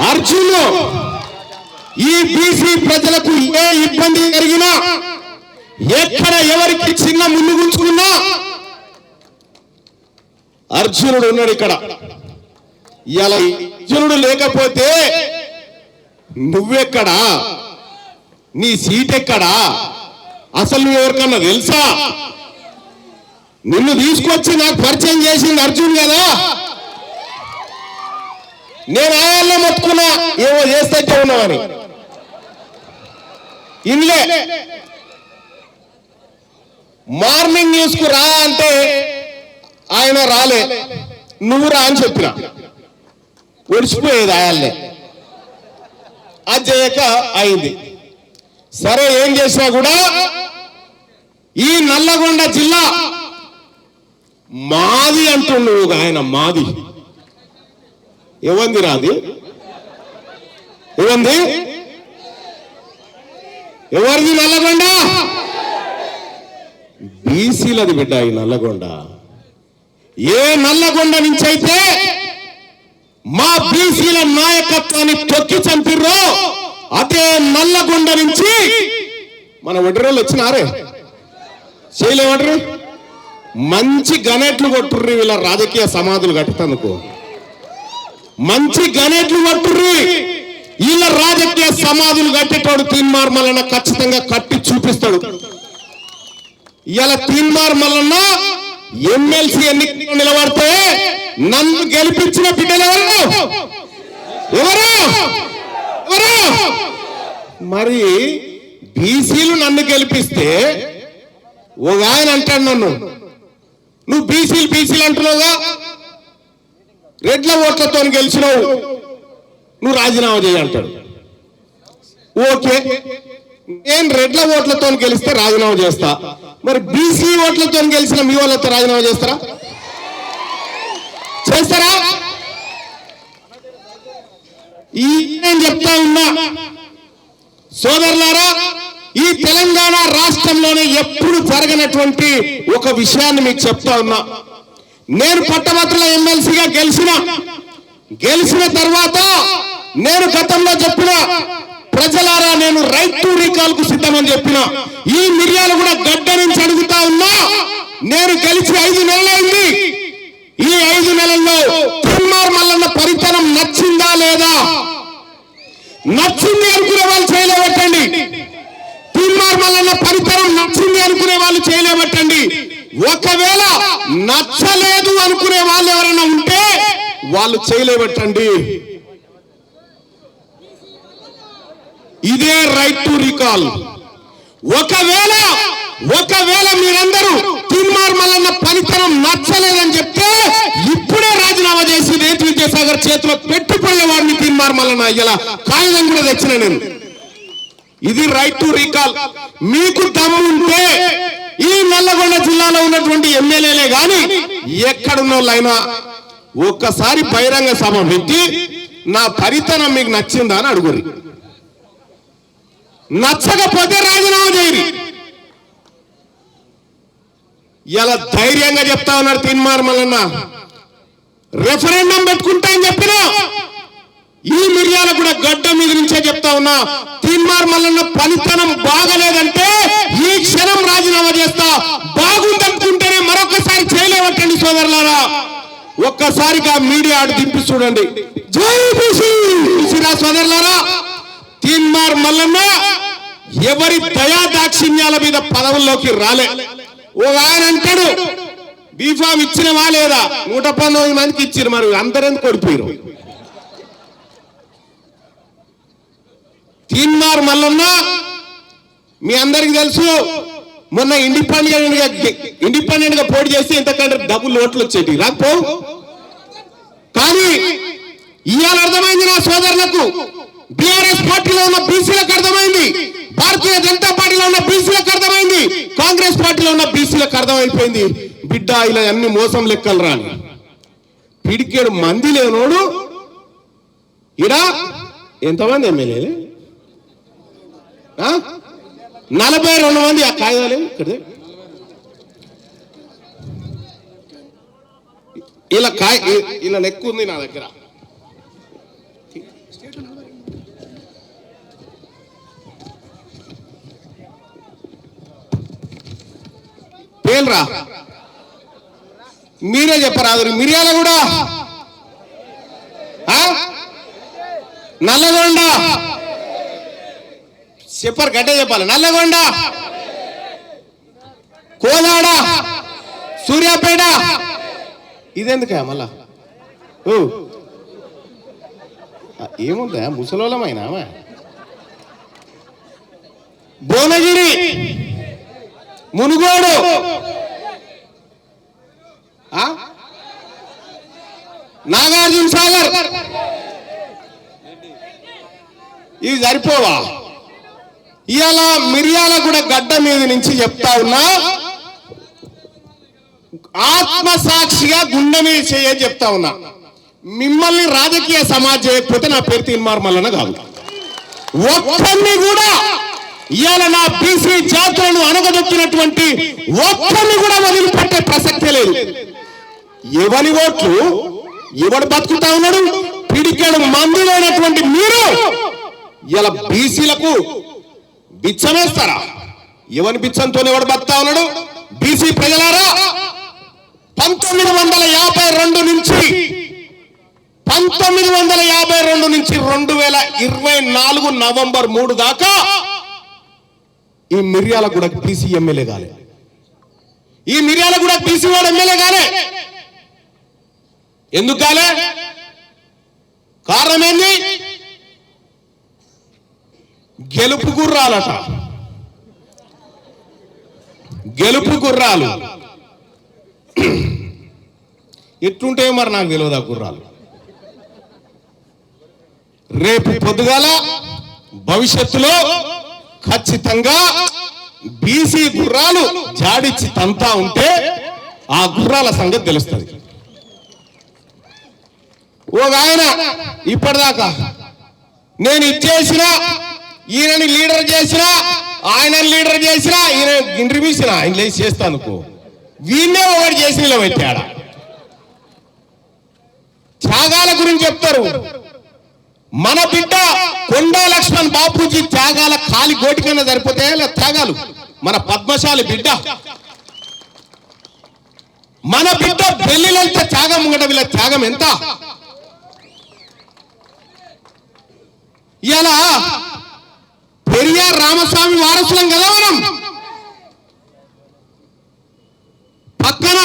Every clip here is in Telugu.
అర్జున్ ఈ బీసీ ప్రజలకు ఏ ఇబ్బంది జరిగినా ఎక్కడ ఎవరికి చిన్న ముళ్ళు గుంచుకున్నా అర్జునుడు ఉన్నాడు ఇక్కడ. ఇలా అర్జునుడు లేకపోతే నువ్వెక్కడా, నీ సీట్ ఎక్కడా, అసలు నువ్వు ఎవరికన్నా తెలుసా? నిన్ను తీసుకొచ్చి నాకు పరిచయం చేసింది అర్జున్ కదా. నేను ఆయల్లో మొత్తుకున్నా ఏవో చేస్తే ఉన్నావని. ఇన్లే మార్నింగ్ న్యూస్ కు రా అంటే ఆయన రాలే, నువ్వు రా అని చెప్పిన ఒడిచిపోయేది ఆయల్లే. అది చేయక అయింది. సరే ఏం చేసినా కూడా ఈ నల్లగొండ జిల్లా మాది అంటుండు ఆయన. మాది ఎవంది రాది? ఎవంది? ఎవరిది నల్లగొండ? బీసీలది బిడ్డ ఈ నల్లగొండ. ఏ నల్లగొండ నుంచి అయితే మా బీసీల నాయకత్వాన్ని తొక్కి చంపిర్రో అదే నల్లగొండ నుంచి మన ఒడ్డరోళ్ళు వచ్చినారే చేయలేమంటారు. మంచి గనేట్లు కొట్టుర్రి వీళ్ళ రాజకీయ సమాధులు కట్టుతందుకు. మంచి గనేట్లు కొట్టుర్రి. వీళ్ళ రాజకీయ సమాధులు కట్టేటోడు తీన్మార్ మల్లన్న ఖచ్చితంగా కట్టి చూపిస్తాడు. ఇలా తీన్మార్ మల్లన్న ఎమ్మెల్సీ ఎన్నికల్లో నిలబడితే నన్ను గెలిపించిన బిడ్డలు ఎవరు? మరి బీసీలు నన్ను గెలిపిస్తే ఒక ఆయన అంటాడు నన్ను, నువ్వు బీసీలు అంటున్నావుగా, రెడ్ల ఓట్లతో గెలిచినావు, నువ్వు రాజీనామా చేయి అంటాడు. ఓకే, నేను రెడ్ల ఓట్లతో గెలిస్తే రాజీనామా చేస్తా. మరి బీసీ ఓట్లతో గెలిచిన మీ వాళ్ళతో రాజీనామా చేస్తారా? ఈ నేను చెప్తా ఉన్నా సోదరులారా, ఈ తెలంగాణ రాష్ట్రంలోనే ఎప్పుడు జరగనటువంటి ఒక విషయాన్ని మీకు చెప్తా ఉన్నా. నేను పట్టభద్రుల ఎమ్మెల్సీగా గెలిచిన తర్వాత నేను గతంలో చెప్పిన ప్రజలారా, నేను రైట్ టు రీకాల్ కు సిద్ధమని చెప్పిన. ఈ మిర్యాలు కూడా గడ్డ నుంచి అడుగుతా ఉన్నా. నేను గెలిచి 5 నెలలైంది. ఈ 5 నెలల్లో తీన్మార్ మల్లన్న పరితనం నచ్చిందా లేదా? నచ్చింది అనుకునే వాళ్ళు చేయలేబట్టండి. తీన్మార్ మల్లన్న పరితనం నచ్చింది అనుకునే వాళ్ళు చేయలేబట్టండి. ఒకవేళ నచ్చలేదు అనుకునే వాళ్ళు ఎవరైనా ఉంటే వాళ్ళు చేయలేబట్టండి. ఇదే రైట్ టు రీకాల్. ఒకవేళ మీరందరూ తీన్మార్ మల్లన్న పనితనం నచ్చలేదని చెప్తే ఇప్పుడే రాజీనామా చేసి రేపు విద్యాసాగర్ చేతిలో పెట్టుకునేవాడిని తీన్మార్ మల్లన్న. ఇలా కాగితం కూడా తెచ్చిన నేను. ఇది రైట్ టు రీకాల్. మీకు దమ్ము ఉంటే ఈ నల్లగొండ జిల్లాలో ఉన్నటువంటి ఎమ్మెల్యేలే గాని ఎక్కడున్న వాళ్ళైనా ఒక్కసారి బహిరంగ సభ పెట్టి నా పరితనం మీకు నచ్చిందా అని అడుగురి. నచ్చకపోతే రాజీనామా చేయరు. ఇలా ధైర్యంగా చెప్తా ఉన్నాడు తీన్మార్ మల్లన్న. రెఫరెండం పెట్టుకుంటా అని చెప్పిన ఈ మిర్యాల కూడా గడ్డ మీద నుంచే చెప్తా ఉన్నా. తీన్మార్ మల్లన్న పనితనం బాగలేదంటే ఈ క్షణం రాజీనామా చేస్తా. బాగుందనుకుంటేనే మరొకసారి చేయలేవట్టండి సోదరులారా. ఒక్కసారిగా మీడియా ఆడు దింపి చూడండి. జై బీసీ సోదరులారా, తీన్మార్ మల్లన్న ఎవరి దయా దాక్షిణ్యాల మీద పదవుల్లోకి రాలే. ఓ ఆయన అంటాడు బీఫామ్ ఇచ్చినవా లేదా? 119 మందికి ఇచ్చారు, మరి అందరెందుకు కొడిపోయారు? తీన్మార్ మల్లన్న మీ అందరికి తెలుసు, మొన్న ఇండిపెండెంట్ గా పోటీ చేసి ఎంతకంటే డబుల్ ఓట్లు వచ్చేటి రాకపో. కానీ ఇవాళ అర్థమైంది నా సోదరులకు, బీఆర్ఎస్ పార్టీలో ఉన్న బీసీలకు అర్థమైంది, భారతీయ జనతా పార్టీలో ఉన్న బీసీలకు అర్థమైంది, కాంగ్రెస్ పార్టీలో ఉన్న బీసీలకు అర్థమైపోయింది. బిడ్డ ఇలా అన్ని మోసం లెక్కలు రాని పిడికేడు మంది లేనోడు ఇడా ఎంతమంది ఎమ్మెల్యేలు? 42 మంది. ఆ కాగితాలు ఇక్కడ ఇలా లెక్క ఉంది నా దగ్గర. పేర్రా మీరే చెప్పరాదు. మిర్యాల కూడా నల్లగొండ చెప్పరు, గట్టే చెప్పాలి. నల్లగొండ, కోదాడ, సూర్యాపేట. ఇదెందుక మళ్ళా ఏముందా ముసలోళమైనా? భువనగిరి, మునుగోడు, నాగార్జున సాగర్. ఇవి సరిపోవా? ఇవాళ మిర్యాల కూడా గడ్డ మీద నుంచి చెప్తా ఉన్నా, ఆత్మసాక్షిగా గుండె మీద చేయని చెప్తా ఉన్నా. మిమ్మల్ని రాజకీయ సమాజం చేయకపోతే నా పేరు తీన్మార్ మల్లన్న కాదు. ఒక్కరిని కూడా ఇవాళ నా బీసీ జాతులను అనగదొక్కినటువంటి ఒక్కరిని కూడా వదిలిపెట్టే ప్రసక్తే లేదు. ఎవరి ఓట్లు ఎవడు బతుకుతా ఉన్నాడు? పిడికెడు మందు లేనటువంటి మీరు ఇలా బీసీలకు బిచ్చమేస్తారా? ఎవరి బిచ్చంతో ఎవడు బతుకుతా ఉన్నాడు? బీసీ ప్రజలారా, 1952 నుంచి 2024 నవంబర్ 3 దాకా ఈ మిర్యాల కూడా బీసీ ఎమ్మెల్యే కాలే. ఈ మిర్యాల కూడా బీసీ వాడు ఎమ్మెల్యే కాలే. ఎందుకు కాలే? కారణం ఏంది? గెలుపు గుర్రాలట. గెలుపు గుర్రాలు ఎట్లుంటే మరి నాకు తెలియదు. ఆ గుర్రాలు రేపు పొద్దుగాల భవిష్యత్తులో ఖచ్చితంగా బీసీ గుర్రాలు జాడిచ్చి తంతా ఉంటే ఆ గుర్రాల సంగతి తెలుస్తుంది. ఒక ఆయన ఇప్పటిదాకా నేను ఇచ్చేసినా, ఈయనని లీడర్ చేసినా, ఆయనని లీడర్ చేసినా, ఈయన ఇంటర్వ్యూ ఇచ్చినా ఆయన లేచి చేస్తాను. వీళ్ళే ఒకటి చేసి నిలబెట్టాడా? త్యాగాల గురించి చెప్తారు. మన బిడ్డ కొండా లక్ష్మణ్ బాపూజీ త్యాగాల కాలి గోటికైనా సరిపోతాయా? త్యాగాలు మన పద్మశాలి బిడ్డ, మన బిడ్డ పెళ్లిలంత త్యాగం ఉండట. వీళ్ళ త్యాగం ఎంత? ఇలా పెరియార్ రామస్వామి వారసులం కదా మనం. పక్కన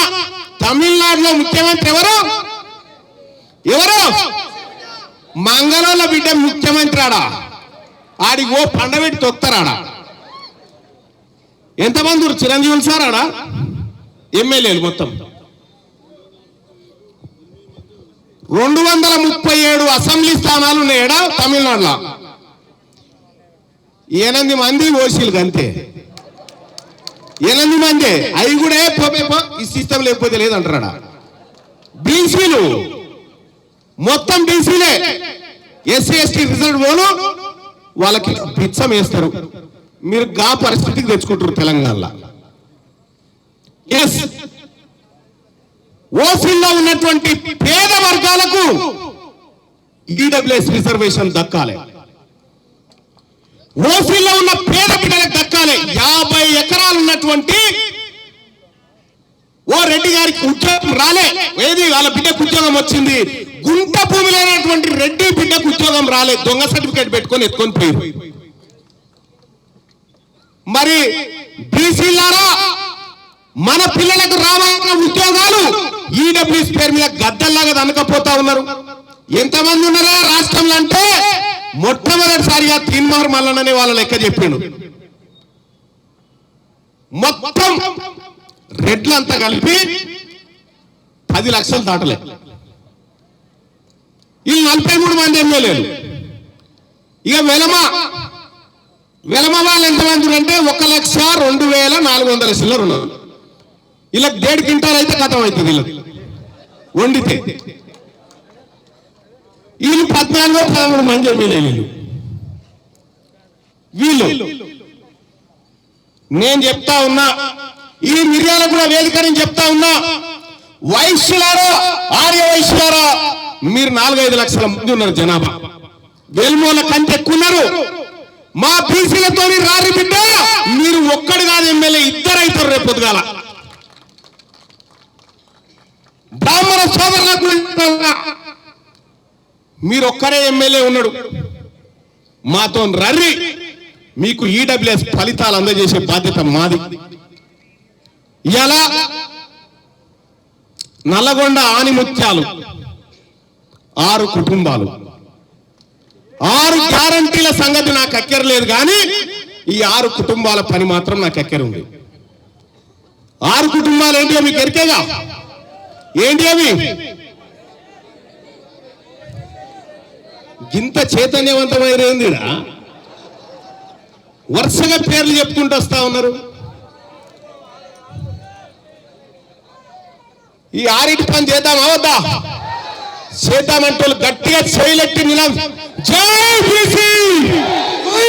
తమిళనాడులో ముఖ్యమంత్రి ఎవరు? మంగళోళ్ళ బిడ్డ ముఖ్యమంత్రి. ఆడికి ఓ పండబెట్టి తొక్తారాడా? ఎంతమంది చిరంజీవులు సార్ ఆడా? ఎమ్మెల్యేలు మొత్తం 237 అసెంబ్లీ స్థానాలు ఉన్నాయడా తమిళనాడులో. 8 మంది ఓసీలు అంతే. 8 మంది. అవి కూడా ఈ సిస్టమ్ లేకపోతే లేదంటారా? బీసీలు మొత్తం బీసీలే. ఎస్సీ ఎస్టీ రిజర్వ్ పోను వాళ్ళకి పిచ్చం వేస్తారు. మీరు గా పరిస్థితికి తెచ్చుకుంటారు తెలంగాణలో. ఎస్, ఓసీల్లో ఉన్నటువంటి పేద వర్గాలకు ఈడబ్ల్యూఎస్ రిజర్వేషన్ దక్కాలి. ఓసీల్లో ఉన్న పేద బిడ్డలకు దక్కాలి. 50 ఎకరాలు ఉన్నటువంటి ఓ రెడ్డి గారికి ఉద్యోగం రాలే. ఏది వాళ్ళ బిడ్డకు ఉద్యోగం వచ్చింది. గుంట భూమి లేనటువంటి రెడ్డి బిడ్డకు ఉద్యోగం రాలే. దొంగ సర్టిఫికేట్ పెట్టుకొని ఎత్తుకొని పోయి. మరి బీసీలారా, మన పిల్లలకు రావాల్సిన ఉద్యోగాలు ఈడబ్ల్యూఎస్ పేరు మీద గద్దల్లాగా దనకపోతా ఉన్నారు. ఎంతమంది ఉన్నారా రాష్ట్రంలో అంటే మొట్టమొదటిసారిగా తీన్మార్ మల్లన్ననే వాళ్ళ లెక్క చెప్పిండు. మొత్తం రెడ్లంతా కలిపి 10 లక్షలు దాటలే. వీళ్ళు 43 మంది ఎమ్మెల్యేలు. ఇక వెలమ వాళ్ళు ఎంతమంది అంటే 1,02,400 చిల్లర ఉన్నారు. వీళ్ళకి 1.5 క్వింటాల్ అయితే కథం అవుతుంది. వీళ్ళకి వండితే వీళ్ళు 14-13 మంది ఎమ్మెల్యేలు. వీళ్ళు నేను చెప్తా ఉన్నా, ఈ మిర్యాల కూడా వేదిక నుంచి చెప్తా ఉన్నా, వైశ్యులారో ఆర్య వైశ్యులారో మీరు 4-5 లక్షల మంది ఉన్నారు జనాభా. వెల్మోల కంటే ఎక్కున్నారు. మా బీసీలతో రారి బిడ్డ, మీరు ఒక్కడు కాదు ఎమ్మెల్యే, ఇద్దరు అవుతారు రేపు పొద్దుగాల. బ్రాహ్మణ సోదరులకు మీరు ఒక్కరే ఎమ్మెల్యే ఉన్నాడు. మాతో రర్రి మీకు ఈడబ్ల్యూఎస్ ఫలితాలు అందజేసే బాధ్యత మాది. ఇలా నల్లగొండ ఆనిముత్యాలు 6 కుటుంబాలు, 6 గ్యారంటీల సంగతి నాకు అక్కర్లేదు, కానీ ఈ 6 కుటుంబాల పని మాత్రం నాకు అక్కరుంది. 6 కుటుంబాలు ఏంటి మీకు ఎరికేగా? ఏంటి అవి? ఇంత చైతన్యవంతమైనది వరుసగా పేర్లు చెప్పుకుంటూ వస్తా ఉన్నారు. ఈ 6 పని చేద్దామా వద్దా? చేద్దామంటే గట్టిగా చేయలెట్టి నిలం. జై బీసీ, జై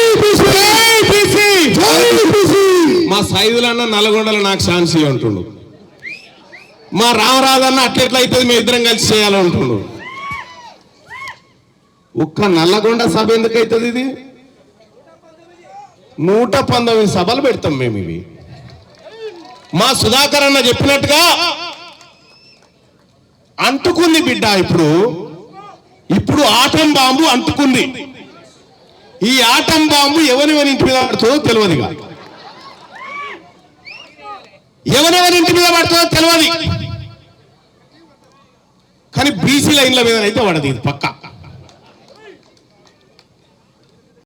బీసీ, జై బీసీ. మా సైదులన్న నల్గొండలో నాకు ఛాన్స్ అంటుండు. మా రామరాజన్న అట్లెట్లయితుంది మేము ఇద్దరం కలిసి చేయాలంటుండు. ఒక్క నల్లగొండ సభ ఎందుకు అవుతుంది? ఇది 119 సభలు పెడతాం మేము. ఇవి మా సుధాకర్ అన్న చెప్పినట్టుగా అంటుకుంది బిడ్డ. ఇప్పుడు ఆటం బాంబు అంటుకుంది. ఈ ఆటం బాంబు ఎవరెవరి ఇంటి మీద పడుతుందో తెలియదు, ఎవరెవరి ఇంటి మీద పడుతుందో తెలియదు, కానీ బీసీ లైన్ల మీద అయితే పడదు ఇది పక్కా.